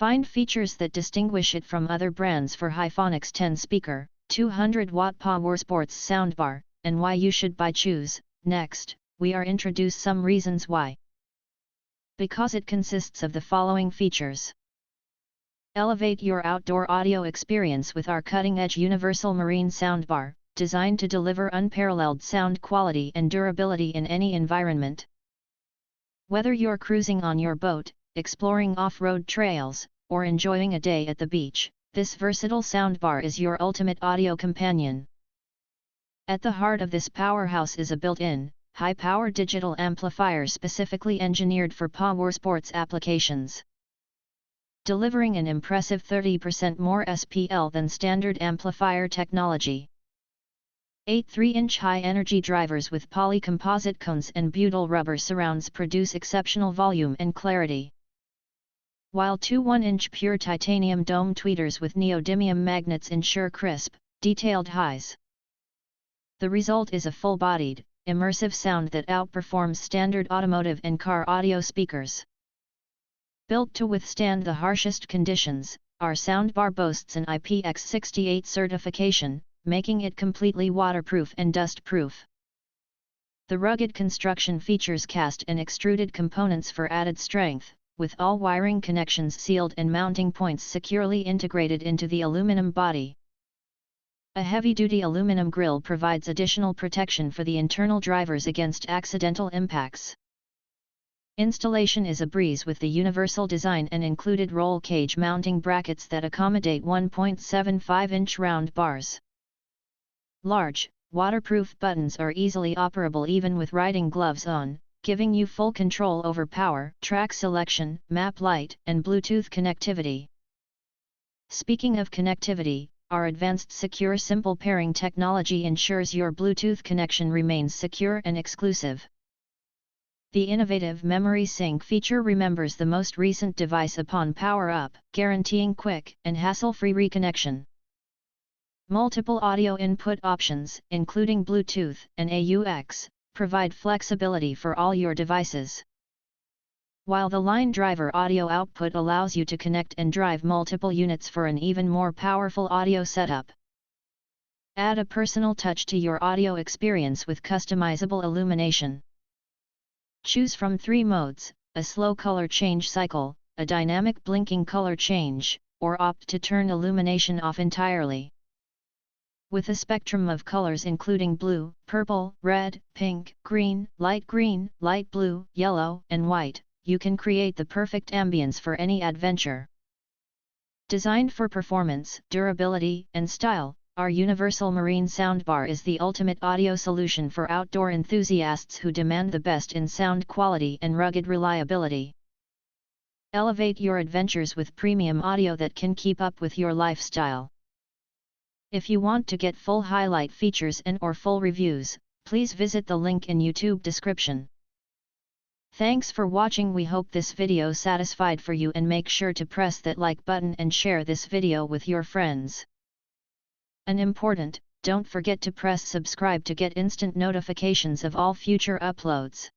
Find features that distinguish it from other brands for Hifonics 10-speaker, 200-watt Powersports Soundbar, and why you should choose. Next, we are introduce some reasons why. Because it consists of the following features. Elevate your outdoor audio experience with our cutting-edge universal marine soundbar, designed to deliver unparalleled sound quality and durability in any environment. Whether you're cruising on your boat, exploring off-road trails, or enjoying a day at the beach, this versatile soundbar is your ultimate audio companion. At the heart of this powerhouse is a built-in, high-power digital amplifier specifically engineered for powersports applications, delivering an impressive 30% more SPL than standard amplifier technology. 8 3-inch high-energy drivers with poly-composite cones and butyl rubber surrounds produce exceptional volume and clarity, while 2 1-inch pure titanium dome tweeters with neodymium magnets ensure crisp, detailed highs. The result is a full-bodied, immersive sound that outperforms standard automotive and car audio speakers. Built to withstand the harshest conditions, our soundbar boasts an IPX68 certification, making it completely waterproof and dust-proof. The rugged construction features cast and extruded components for added strength, with all wiring connections sealed and mounting points securely integrated into the aluminum body. A heavy-duty aluminum grille provides additional protection for the internal drivers against accidental impacts. Installation is a breeze with the universal design and included roll cage mounting brackets that accommodate 1.75-inch round bars. Large, waterproof buttons are easily operable even with riding gloves on, giving you full control over power, track selection, map light, and Bluetooth connectivity. Speaking of connectivity, our advanced secure simple pairing technology ensures your Bluetooth connection remains secure and exclusive. The innovative Memory Sync feature remembers the most recent device upon power-up, guaranteeing quick and hassle-free reconnection. Multiple audio input options, including Bluetooth and AUX, provide flexibility for all your devices, while the line driver audio output allows you to connect and drive multiple units for an even more powerful audio setup. Add a personal touch to your audio experience with customizable illumination. Choose from 3 modes, a slow color change cycle, a dynamic blinking color change, or opt to turn illumination off entirely. With a spectrum of colors including blue, purple, red, pink, green, light blue, yellow, and white, you can create the perfect ambience for any adventure. Designed for performance, durability, and style, our universal marine soundbar is the ultimate audio solution for outdoor enthusiasts who demand the best in sound quality and rugged reliability. Elevate your adventures with premium audio that can keep up with your lifestyle. If you want to get full highlight features and/or full reviews, please visit the link in YouTube description. Thanks for watching. We hope this video satisfied for you, and make sure to press that like button and share this video with your friends. And important, don't forget to press subscribe to get instant notifications of all future uploads.